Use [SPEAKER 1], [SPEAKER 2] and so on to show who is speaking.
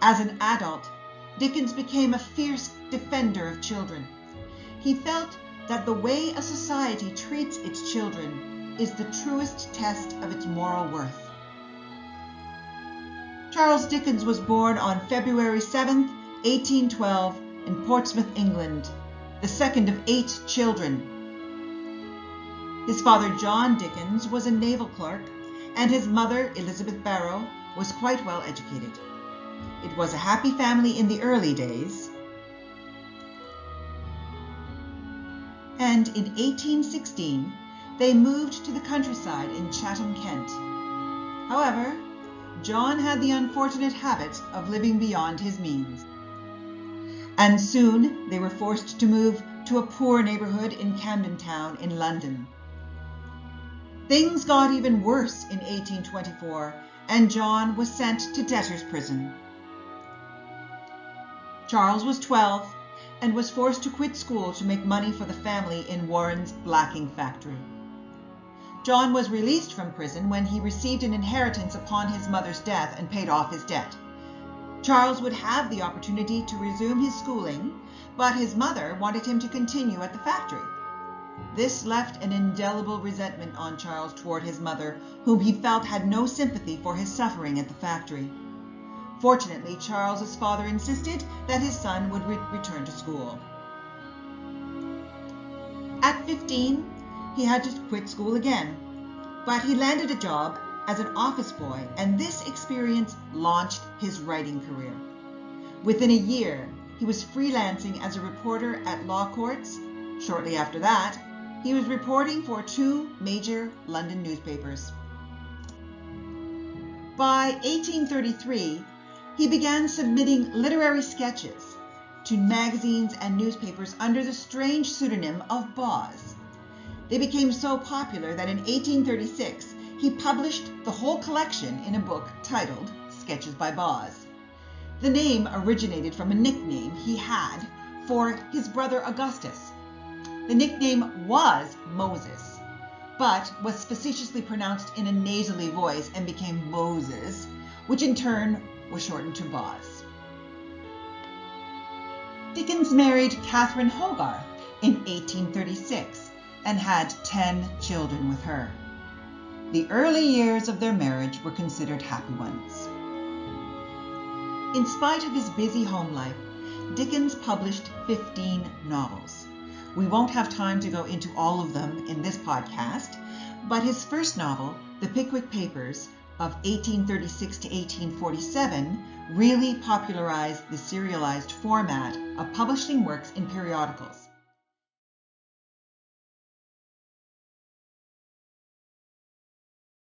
[SPEAKER 1] As an adult, Dickens became a fierce defender of children. He felt that the way a society treats its children is the truest test of its moral worth. Charles Dickens was born on February 7, 1812, in Portsmouth, England, the second of 8 children. His father, John Dickens, was a naval clerk, and his mother, Elizabeth Barrow, was quite well educated. It was a happy family in the early days, and in 1816 they moved to the countryside in Chatham, Kent. However, John had the unfortunate habit of living beyond his means, and soon they were forced to move to a poor neighborhood in Camden Town in London. Things got even worse in 1824, and John was sent to debtor's prison. Charles was 12 and was forced to quit school to make money for the family in Warren's blacking factory. John was released from prison when he received an inheritance upon his mother's death and paid off his debt. Charles would have the opportunity to resume his schooling, but his mother wanted him to continue at the factory. This left an indelible resentment on Charles toward his mother, whom he felt had no sympathy for his suffering at the factory. Fortunately, Charles's father insisted that his son would return to school. At 15, he had to quit school again, but he landed a job as an office boy, and this experience launched his writing career. Within a year, he was freelancing as a reporter at law courts. Shortly after that, he was reporting for 2 major London newspapers. By 1833, he began submitting literary sketches to magazines and newspapers under the strange pseudonym of Boz. They became so popular that in 1836 he published the whole collection in a book titled Sketches by Boz. The name originated from a nickname he had for his brother Augustus. The nickname was Moses, but was facetiously pronounced in a nasally voice and became Moses, which in turn was shortened to Boz. Dickens married Catherine Hogarth in 1836 and had 10 children with her. The early years of their marriage were considered happy ones. In spite of his busy home life, Dickens published 15 novels. We won't have time to go into all of them in this podcast, but his first novel, The Pickwick Papers, of 1836 to 1847, really popularized the serialized format of publishing works in periodicals.